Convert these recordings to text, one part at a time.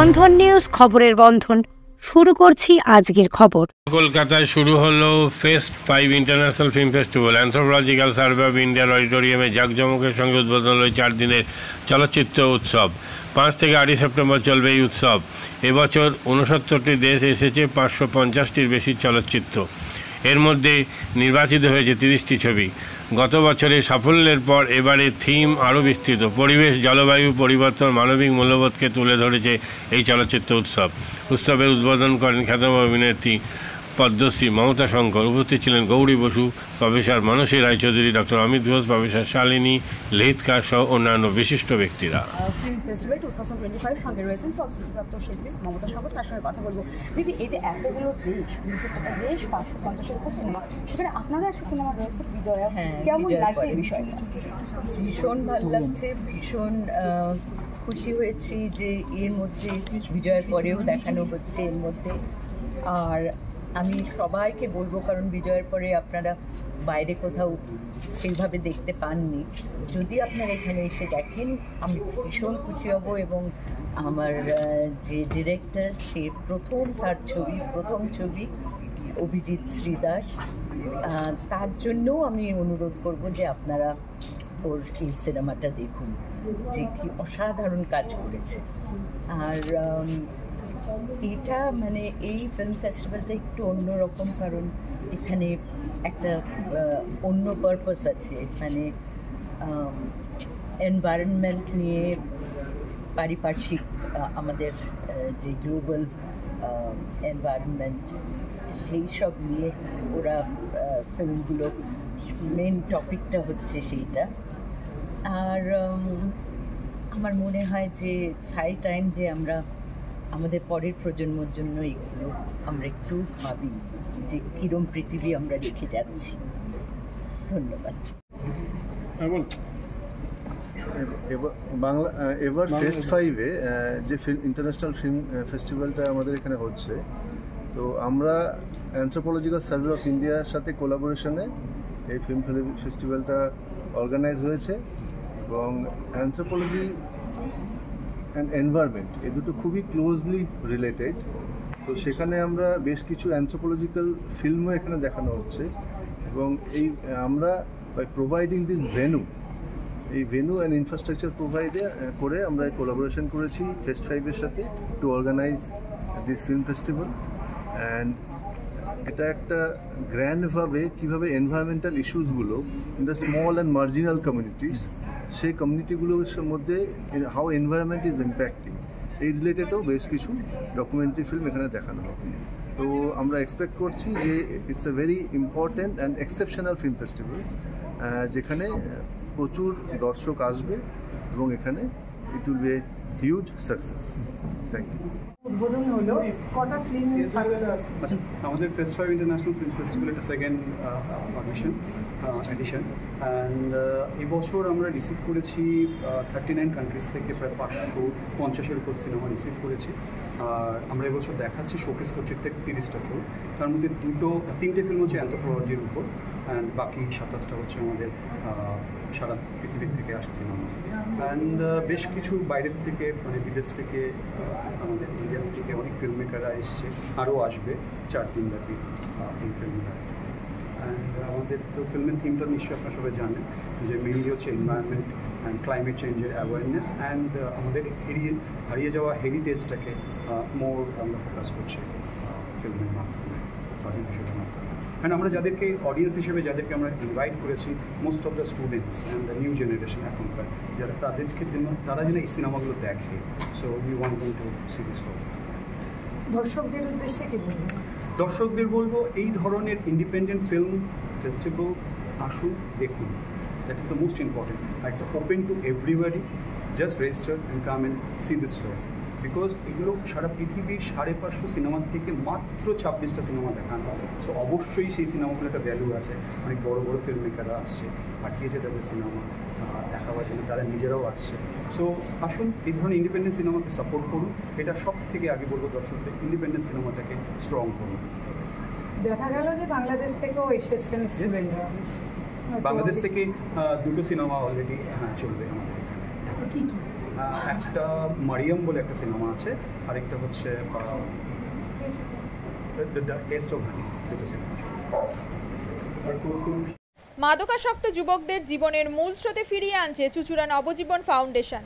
বন্ধন news, খবরের বন্ধন। শুরু করছি আজকের খবর। কলকাতায় শুরু হলো fest 5 international film festival. Anthropological survey of ইন্ডিয়ার অডিটোরিয়ামে জাঁকজমকের সঙ্গে উদ্বোধন হলো 4 দিনের চলচ্চিত্র উৎসব। 5 থেকে 8 সেপ্টেম্বর চলবে এই উৎসব। এবছর 69টি দেশ এসেছে, 550টির বেশি চলচ্চিত্র। এর মধ্যে নির্বাচিত হয়েছে 30টি ছবি। গত বছরের সাফল্যের পর এবারে থিম আরও বিস্তৃত। পরিবেশ, জলবায়ু পরিবর্তন, মানবিক মূল্যবোধকে তুলে ধরেছে এই চলচ্চিত্র উৎসব। উৎসবের উদ্বোধন করেন খ্যাতনামা অভিনেত্রী পদ্মশ্রী মমতা শঙ্কর। উপস্থিত ছিলেন গৌরী বসু, প্রফেসর মানসী রায়চৌধুরী, ডক্টর অমিত ঘোষ, প্রফেসর শালিনী লেহিতকার সহ অন্যান্য বিশিষ্ট ব্যক্তিরা। ফিল্ম ফেস্টিভ্যাল 2025 সঙ্গে রয়েছেন পদকপ্রাপ্ত শিল্পী মমতা শঙ্কর। তার সঙ্গে কথা বলবো। দিদি, এই যে এতগুলো দেশ, 550-এর উপর সিনেমা, সেখানে আপনাদের একটা সিনেমা রয়েছে বিজয়া, কেমন লাগছে এই বিষয়টা? ভীষণ ভালো লাগছে, ভীষণ খুশি হয়েছি যে এর মধ্যে বিজয়ের পরেও দেখানো হচ্ছে এর মধ্যে। আর আমি সবাইকে বলবো, কারণ বিজয়ের পরে আপনারা বাইরে কোথাও সেইভাবে দেখতে পাননি, যদি আপনারা এখানে এসে দেখেন আমি ভীষণ খুশি হব। এবং আমার যে ডিরেক্টর, সে প্রথম ছবি অভিজিৎ শ্রীদাস, তার জন্যও আমি অনুরোধ করব যে আপনারা ওর এই সিনেমাটা দেখুন, যে কি অসাধারণ কাজ করেছে। আর এটা মানে এই ফিল্ম ফেস্টিভ্যালটা একটু অন্যরকম, কারণ এখানে একটা অন্য পারপাস আছে, মানে এনভায়রনমেন্ট নিয়ে, পারিপার্শ্বিক আমাদের যে গ্লোবাল এনভায়রনমেন্ট, সেই সব নিয়ে ওরা ফিল্মগুলো, মেন টপিকটা হচ্ছে সেইটা। আর আমার মনে হয় যে হাই টাইম যে আমরা আমাদের পরের প্রজন্মের জন্য এগুলো আমরা একটু ভাবি যে কিরম পৃথিবী আমরা রেখে যাচ্ছি। ধন্যবাদ। এবার ফেস্ট 5-এ যে ইন্টারন্যাশনাল ফিল্ম ফেস্টিভ্যালটা আমাদের এখানে হচ্ছে, তো আমরা অ্যানথ্রোপোলজিক্যাল সার্ভে অফ ইন্ডিয়ার সাথে কোলাবোরেশনে এই ফিল্ম ফেস্টিভ্যালটা অর্গানাইজ হয়েছে। এবং অ্যানথ্রোপোলজি অ্যান্ড এনভায়রনমেন্ট এই দুটো খুবই ক্লোজলি রিলেটেড। তো সেখানে আমরা বেশ কিছু অ্যানথ্রোপোলজিক্যাল ফিল্মও এখানে দেখানো হচ্ছে। এবং এই আমরা বাই প্রোভাইডিং দিস এই ভেন্যু অ্যান্ড ইনফ্রাস্ট্রাকচার করে আমরা কোলাবোরেশন করেছি ফেস্ট 5-এর সাথে to organise this film festival. And এটা একটা গ্র্যান্ডভাবে কীভাবে এনভায়রনমেন্টাল ইস্যুসগুলো in the small and marginal communities, সেই কমিউনিটিগুলোর মধ্যে হাউ এনভায়রনমেন্ট ইজ ইম্প্যাক্টিং, এই রিলেটেডও বেশ কিছু ডকুমেন্টারি ফিল্ম এখানে দেখানো হবে। তো আমরা এক্সপেক্ট করছি যে it's a very important and exceptional film festival, যেখানে প্রচুর দর্শক আসবে এবং এখানে it will be a huge success. Thank you. উদ্বোধন হলো কটা ফিল্ম? আচ্ছা, আমাদের ফেস্ট 5 ইন্টারন্যাশনাল ফিল্ম ফেস্টিভ্যাল এটা সেকেন্ড এডিশন। অ্যান্ড এবছর আমরা রিসিভ করেছি 39 কান্ট্রিজ থেকে প্রায় 550-এর উপর সিনেমা রিসিভ করেছি। আর আমরা এবছর দেখাচ্ছি, শোকেস করছি 30টা ফিল্ম। তার মধ্যে 3টে ফিল্ম হচ্ছে অ্যানথ্রোপোলজির উপর, অ্যান্ড বাকি 27টা হচ্ছে আমাদের সারা পৃথিবীর থেকে আসা সিনেমা। অ্যান্ড বেশ কিছু বাইরের থেকে, মানে বিদেশ থেকে, আমাদের ইন্ডিয়া থেকে অনেক ফিল্ম মেকাররা এসছে, আরও আসবে 4 দিন ব্যাপী এই ফিল্মটা। অ্যান্ড আমাদের তো ফিল্মের থিমটা নিশ্চয়ই আপনারা সবাই জানেন, যে মেইনলি হচ্ছে এনভায়রনমেন্ট অ্যান্ড ক্লাইমেট চেঞ্জের অ্যাওয়ারনেস, অ্যান্ড আমাদের হারিয়ে যাওয়া হেরিটেজটাকে মোর আমরা ফোকাস করছি ফিল্মের মাধ্যমে, বিষয়ের মাধ্যমে। অ্যান্ড আমরা যাদেরকে অডিয়েন্স হিসেবে যাদেরকে আমরা ইনভাইট করেছি, most of the students and the new generation এখনকার, যারা তাদেরকে জন্য তারা যেন এই সিনেমাগুলো দেখে। So we want them to C this film. দর্শকদের উদ্দেশ্যে কি বলবেন? দর্শকদের বলবো, এই ধরনের ইন্ডিপেন্ডেন্ট ফিল্ম ফেস্টিভ্যাল আসুন, দেখুন। That is the most important. It's open to everybody. Just register and come and see this film. Because এগুলো সারা পৃথিবীর 550 সিনেমার থেকে মাত্র 26টা সিনেমা দেখানো। সো অবশ্যই সেই সিনেমাগুলো একটা ভ্যালু আছে। অনেক বড় বড় ফিল্ম মেকাররা আসছে, পাঠিয়েছে তাদের সিনেমা দেখাবার জন্য, তারা নিজেরাও আসছে। সো আসুন, এই ধরনের ইন্ডিপেন্ডেন্ট সিনেমাকে সাপোর্ট করুন। এটা সব থেকে আগে বলবো দর্শকদের, ইন্ডিপেন্ডেন্ট সিনেমাটাকে স্ট্রং করুন। দেখা গেল যে বাংলাদেশ থেকেও এসেছেন স্টুডেন্টরা। বাংলাদেশ থেকে 2টো সিনেমা অলরেডি চলবে আমাদের। কি কি? একটা মারিয়াম বলে একটা সিনেমা আছে, আরেকটা হচ্ছে দ্য টেস্ট অফ হানি, দুটো সিনেমা। মাদকাসক্ত যুবকদের জীবনের মূল স্রোতে ফিরিয়ে আনছে চুঁচুড়া নবজীবন ফাউন্ডেশন।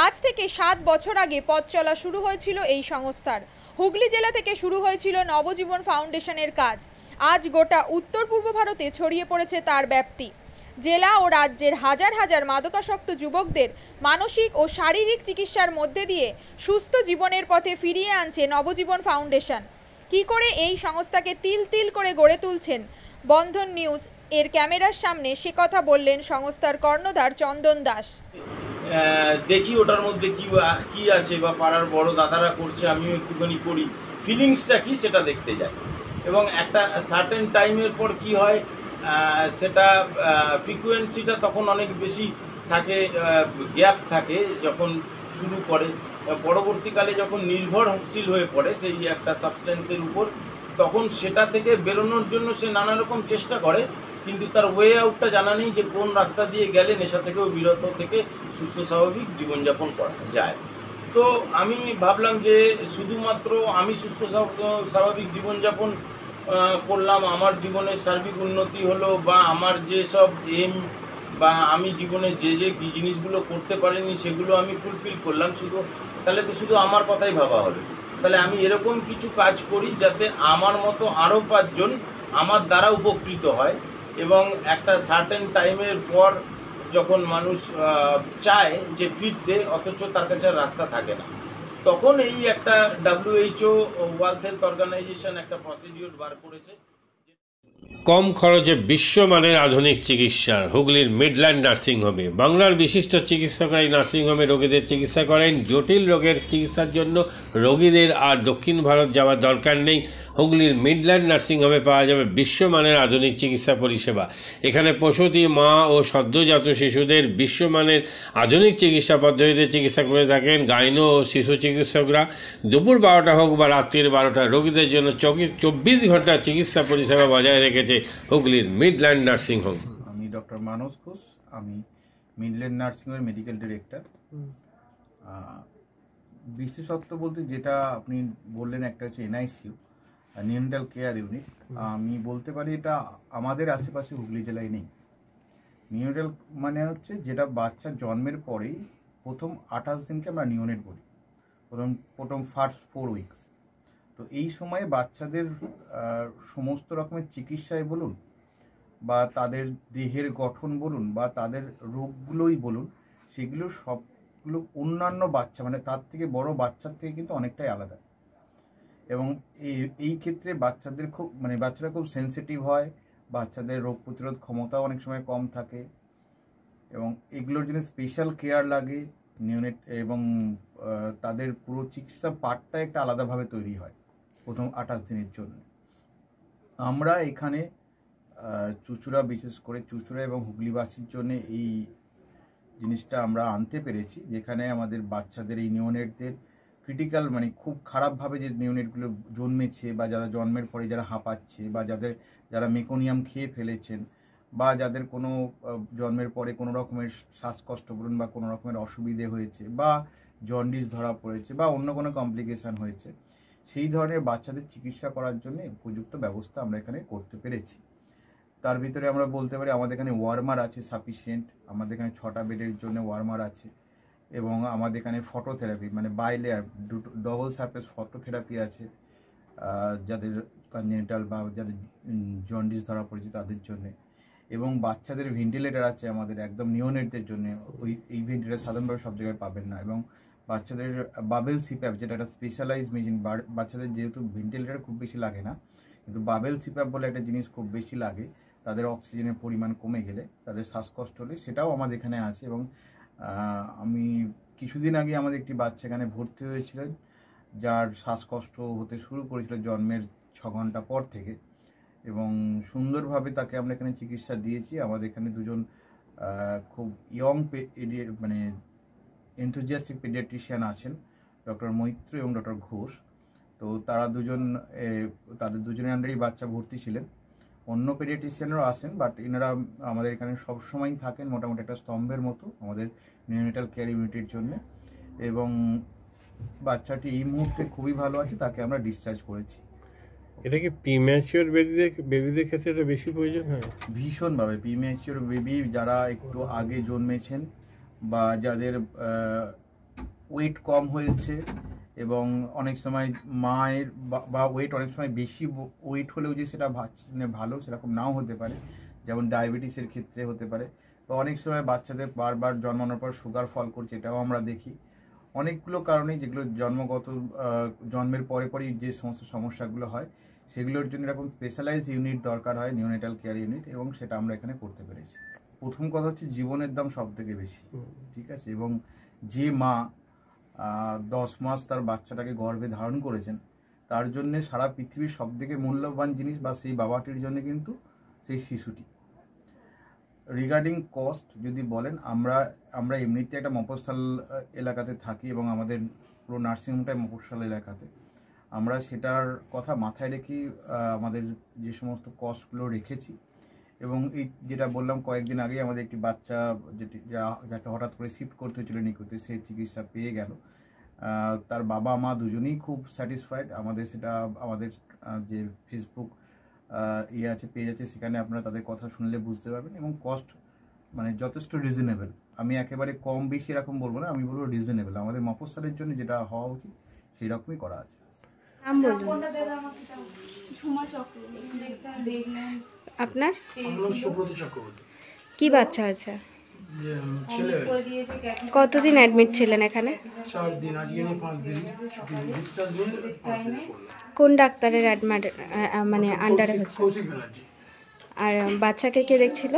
আজ থেকে 7 বছর আগে পথ চলা শুরু হয়েছিল এই সংস্থার। হুগলি জেলা থেকে শুরু হয়েছিল নবজীবন ফাউন্ডেশনের কাজ। আজ গোটা উত্তর পূর্ব ভারতে ছড়িয়ে পড়েছে তার ব্যাপ্তি। জেলা ও রাজ্যের হাজার হাজার মাদকাসক্ত যুবকদের মানসিক ও শারীরিক চিকিৎসার মধ্যে দিয়ে সুস্থ জীবনের পথে ফিরিয়ে আনছে নবজীবন ফাউন্ডেশন। কী করে এই সংস্থাকে তিল তিল করে গড়ে তুলছেন বন্ধন নিউজ এর ক্যামেরার সামনে, সে কথা বললেন সংস্থার কর্ণধার চন্দন দাস। দেখি ওটার মধ্যে কি আছে বা পাড়ার বড় দাদারা করছে, আমিও একটুখানি করি, ফিলিংসটা কি সেটা দেখতে যাই। এবং একটা সার্টেন টাইমের পর কি হয়, সেটা ফ্রিকোয়েন্সিটা তখন অনেক বেশি থাকে, গ্যাপ থাকে যখন শুরু করে। পরবর্তীকালে যখন নির্ভরশীল হয়ে পড়ে সেই একটা সাবস্টেন্সের উপর, তখন সেটা থেকে বেরোনোর জন্য সে নানা রকম চেষ্টা করে, কিন্তু তার ওয়ে আউটটা জানা নেই যে কোন রাস্তা দিয়ে গেলে নেশা থেকেও বিরত থেকে সুস্থ স্বাভাবিক জীবনযাপন করা যায়। তো আমি ভাবলাম যে শুধুমাত্র আমি সুস্থ স্বাভাবিক জীবনযাপন করলাম, আমার জীবনের সার্বিক উন্নতি হলো, বা আমার যেসব এম বা আমি জীবনে যে জিনিসগুলো করতে পারিনি সেগুলো আমি ফুলফিল করলাম, তাহলে তো শুধু আমার কথাই ভাবা হলো। তাহলে আমি এরকম কিছু কাজ করি যাতে আমার মতো আরও 5 জন আমার দ্বারা উপকৃত হয়। এবং একটা সার্টেন টাইমের পর যখন মানুষ চায় যে ফিরতে, অথচ তার কাছে রাস্তা থাকে না, তখন এই একটা WHO ওয়ার্ল্ড হেলথ অর্গানাইজেশন একটা প্রসিডিউর বার করেছে। কম খরচে বিশ্বমানের আধুনিক চিকিৎসার হুগলির মিডল্যান্ড নার্সিংহোমে বাংলার বিশিষ্ট চিকিৎসকরা এই নার্সিংহোমে রোগীদের চিকিৎসা করেন। জটিল রোগের চিকিৎসার জন্য রোগীদের আর দক্ষিণ ভারত যাওয়ার দরকার নেই। হুগলির মিডল্যান্ড নার্সিংহোমে পাওয়া যাবে বিশ্বমানের আধুনিক চিকিৎসা পরিষেবা। এখানে প্রসূতি, মা ও সদ্যজাত শিশুদের বিশ্বমানের আধুনিক চিকিৎসা পদ্ধতিতে চিকিৎসা করে থাকেন গাইনো ও শিশু চিকিৎসকরা। দুপুর 12টা হোক বা রাত্রির 12টা, রোগীদের জন্য 24 ঘন্টা চিকিৎসা পরিষেবা বজায় রেখেছে হুগলির মিডল্যান্ড নার্সিংহোম। আমি ডক্টর মানস ঘোষ, আমি মিডল্যান্ড নার্সিংহোমের মেডিকেল ডিরেক্টর। বিশেষত্ব বলতে যেটা আপনি বললেন, একটা হচ্ছে NICU, নিউনেটাল কেয়ার ইউনিট। আমি বলতে পারি এটা আমাদের আশেপাশে হুগলি জেলায় নেই। নিউনেটাল মানে হচ্ছে যেটা বাচ্চা জন্মের পরেই প্রথম 28 দিনকে আমরা নিউনেট বলি, প্রথম ফার্স্ট 4 উইকস। তো এই সময়ে বাচ্চাদের সমস্ত রকমের চিকিৎসায় বলুন, বা তাদের দেহের গঠন বলুন, বা তাদের রোগগুলোই বলুন, সেগুলো সবগুলো অন্যান্য বাচ্চা মানে তার থেকে বড় বাচ্চার থেকে কিন্তু অনেকটাই আলাদা। এবং এই ক্ষেত্রে বাচ্চারা খুব সেন্সিটিভ হয়, বাচ্চাদের রোগ প্রতিরোধ ক্ষমতাও অনেক সময় কম থাকে, এবং এগুলোর জন্য স্পেশাল কেয়ার লাগে নিউনেট, এবং তাদের পুরো চিকিৎসা পার্টটা একটা আলাদাভাবে তৈরি হয় প্রথম 28 দিনের জন্য। আমরা এখানে চুঁচুড়া, বিশেষ করে চুঁচুড়া এবং হুগলিবাসীর জন্য এই জিনিসটা আমরা আনতে পেরেছি, যেখানে আমাদের বাচ্চাদের এই নিউনেটদের ক্রিটিক্যাল মানে খুব খারাপভাবে যে নিউনেটগুলো জন্মেছে, বা যারা জন্মের পরে যারা হাঁপাচ্ছে, বা যারা মেকোনিয়াম খেয়ে ফেলেছেন, বা যাদের কোনো জন্মের পরে কোনো রকমের শ্বাসকষ্ট বলুন বা কোনো রকমের অসুবিধে হয়েছে, বা জন্ডিস ধরা পড়েছে, বা অন্য কোনো কমপ্লিকেশান হয়েছে, সেই ধরনের বাচ্চাদের চিকিৎসা করার জন্য উপযুক্ত ব্যবস্থা আমরা এখানে করতে পেরেছি। তার ভিতরে আমরা বলতে পারি আমাদের এখানে ওয়ার্মার আছে সাফিসিয়েন্ট, আমাদের এখানে 6টা বেডের জন্য ওয়ার্মার আছে, এবং আমাদের এখানে ফটোথেরাপি মানে বাইলেয়ার ডবল সারফেস ফটোথেরাপি আছে যাদের কনজেনিটাল বা যাদের জন্ডিস ধরা পড়েছে তাদের জন্যে। এবং বাচ্চাদের ভেন্টিলেটার আছে আমাদের একদম নিওনেটদের জন্য, এই ভেন্টিলেটার সাধারণভাবে সব জায়গায় পাবেন না। এবং বাচ্চাদের বাবেল সিপ্যাপ, যেটা একটা স্পেশালাইজ মেশিন, বাচ্চাদের যেহেতু ভেন্টিলেটার খুব বেশি লাগে না, কিন্তু বাবেল সিপ্যাপ বলে একটা জিনিস খুব বেশি লাগে, তাদের অক্সিজেনের পরিমাণ কমে গেলে, তাদের শ্বাসকষ্ট হলে, সেটাও আমাদের এখানে আছে। এবং আমি কিছুদিন আগে আমাদের একটি বাচ্চা এখানে ভর্তি হয়েছিলেন, যার শ্বাসকষ্ট হতে শুরু করেছিল জন্মের 6 ঘন্টা পর থেকে, এবং সুন্দরভাবে তাকে আমরা এখানে চিকিৎসা দিয়েছি। আমাদের এখানে দুজন খুব ইয়ং মানে এনথুজিয়াস্টিক পেডিয়াট্রিশিয়ান আছেন, ডক্টর মৈত্র এবং ডক্টর ঘোষ। তো তাদের দুজনের আন্ডারেই বাচ্চা ভর্তি ছিলেন। অন্য পেডিয়াট্রিশিয়ানরাও আসেন, বাট এনারা আমাদের এখানে সবসময়ই থাকেন মোটামুটি একটা স্তম্ভের মতো আমাদের নিউনেটাল কেয়ার ইউনিটের জন্য। এবং বাচ্চাটি এই মুহূর্তে খুবই ভালো আছে, তাকে আমরা ডিসচার্জ করেছি। এটা কি প্রিম্যাচিওর বেবিদের ক্ষেত্রে এটা বেশি প্রয়োজন হয়? ভীষণভাবে প্রিম্যাচিওর বেবি যারা একটু আগে জন্মেছেন বা যাদের ওয়েট কম হয়েছে, এবং অনেক সময় মায়ের বা ওয়েট অনেক সময় বেশি ওয়েট হলেও যে সেটা ভালো সেরকম নাও হতে পারে, যেমন ডায়াবেটিসের ক্ষেত্রে হতে পারে, বা অনেক সময় বাচ্চাদের বারবার জন্মানোর পর সুগার ফল করছে, এটাও আমরা দেখি। অনেকগুলো কারণে যেগুলো জন্মের পরে পরেই যে সমস্ত সমস্যাগুলো হয় সেগুলোর জন্য এরকম স্পেশালাইজ ইউনিট দরকার হয়, নিওনেটাল কেয়ার ইউনিট, এবং সেটা আমরা এখানে করতে পেরেছি। প্রথম কথা হচ্ছে জীবনের দাম সব থেকে বেশি, ঠিক আছে, এবং যে মা 10 মাস তার বাচ্চাটাকে গর্ভে ধারণ করেছেন তার জন্য সারা পৃথিবীর সব থেকে মূল্যবান জিনিস বা সেই বাবাটির জন্য কিন্তু সেই শিশুটি। রিগার্ডিং কস্ট যদি বলেন, আমরা এমনিতে একটা মফস্বল এলাকাতে থাকি এবং আমাদের পুরো নার্সিংহোমটাই মফস্বল এলাকাতে। আমরা সেটার কথা মাথায় রেখে আমাদের যে সমস্ত কস্টগুলো রেখেছি, এবং এই যেটা বললাম কয়েকদিন আগে আমাদের একটি বাচ্চা যাকে হঠাৎ করে শিফট করতে হয়েছিল নিকুতে, সেই চিকিৎসা পেয়ে গেল। তার বাবা মা দুজনেই খুব স্যাটিসফাইড। আমাদের যে ফেসবুক আছে, পেজ আছে, সেখানে আপনারা তাদের কথা শুনলে বুঝতে পারবেন, এবং কস্ট মানে যথেষ্ট রিজনেবল। আমি একেবারে কম বেশি এরকম বলবো না, আমি বলবো রিজনেবল। আমাদের মফস্বলের জন্য যেটা হওয়া উচিত সেই রকমই করা আছে। আপনার কি বাচ্চা আছে? কতদিন অ্যাডমিট ছিলেন এখানে? 4 দিন, আজকে নিয়ে 5 দিন ডিসচার্জ নিয়ে 5 দিন। কোন ডাক্তারের অ্যাডমিট মানে আন্ডারে হচ্ছে? আর বাচ্চাকে কে দেখছিল?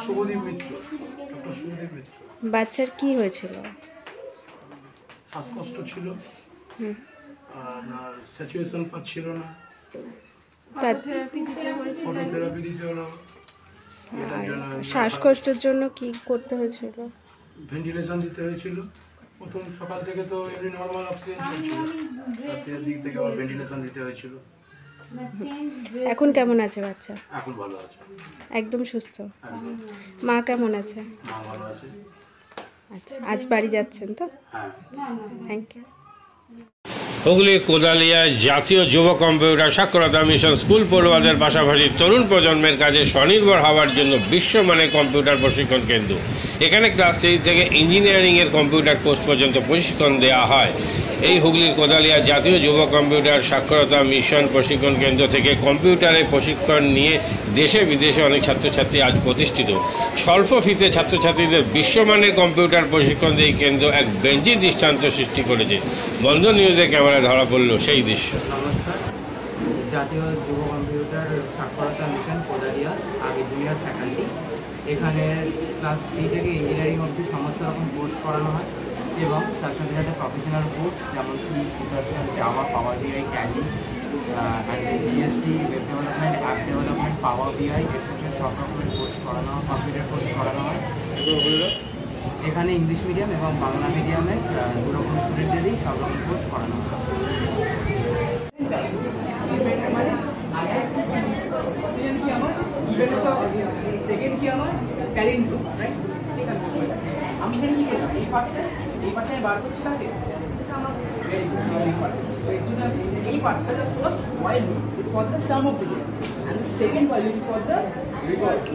শুভদীপ মিত্র, ডক্টর শুভদীপ মিত্র। বাচ্চার কি হয়েছিল? শ্বাসকষ্ট ছিল, আর স্যাচুরেশন পাচ্ছিল না, ফটোথেরাপি দিতে হলো। শ্বাসকষ্টের জন্য কি করতে হয়েছিল? ভেন্টিলেশন দিতে হয়েছিল। প্রথম সকাল থেকে তো এমনি নর্মাল অক্সিজেন চলছিল, রাতের দিক থেকে আবার ভেন্টিলেশন দিতে হয়েছিল। এখন কেমন আছে বাচ্চা? এখন ভালো আছে, একদম সুস্থ। মা কেমন আছে? মা ভালো আছে। আচ্ছা, আজ বাড়ি যাচ্ছেন তো? হ্যাঁ, থ্যাংক ইউ। হুগলির কোদালিয়া জাতীয় যুব কম্পিউটার সাক্ষরতা মিশন স্কুল পড়ুয়াদের পাশাপাশি তরুণ প্রজন্মের কাজে স্বনির্ভর হওয়ার জন্য বিশ্বমানের কম্পিউটার প্রশিক্ষণ কেন্দ্র। এখানে ক্লাস 3 থেকে ইঞ্জিনিয়ারিংয়ের কম্পিউটার কোর্স পর্যন্ত প্রশিক্ষণ দেওয়া হয়। এই হুগলির কোদালিয়া জাতীয় যুব কম্পিউটার সাক্ষরতা মিশন প্রশিক্ষণ কেন্দ্র থেকে কম্পিউটারের প্রশিক্ষণ নিয়ে দেশে বিদেশে অনেক ছাত্রছাত্রী আজ প্রতিষ্ঠিত। স্বল্প ফিতে ছাত্রছাত্রীদের বিশ্বমানের কম্পিউটার প্রশিক্ষণ দিয়ে এই কেন্দ্র এক বেঞ্জি দৃষ্টান্ত সৃষ্টি করেছে। বন্ধন নিউজে ক্যামেরায় ধরা পড়ল সেই দৃশ্য। নমস্কার, জাতীয় যুব কম্পিউটার সাক্ষরতা মিশন কোদালিয়া আগে জুনিয়র ফ্যাকাল্টি। এখানে ক্লাস 3 থেকে ইঞ্জিনিয়ারিং অবধি সমস্ত রকম কোর্স করানো হয়, এবং তার সাথে সাথে প্রফেশনাল কোর্স যেমন সি++, Java, power BI, Tally, GST, web development, app development, power BI, etcetera সব রকমের কোর্স করানো হয়, কম্পিউটার কোর্স করানো হয়। এখানে ইংলিশ মিডিয়াম এবং বাংলা মিডিয়ামে দুরকম স্টুডেন্টদেরই সব রকম কোর্স করানো হয়। সেকেন্ড কি আমার ট্যালেন্ট গ্রুপ, রাইট? আমি এখানে কি করলাম, এই পার্টটা আমি বার করছি কাকে, আমার এই পার্টটা first while loop is for the sum of digits and the second while loop is for the reverse.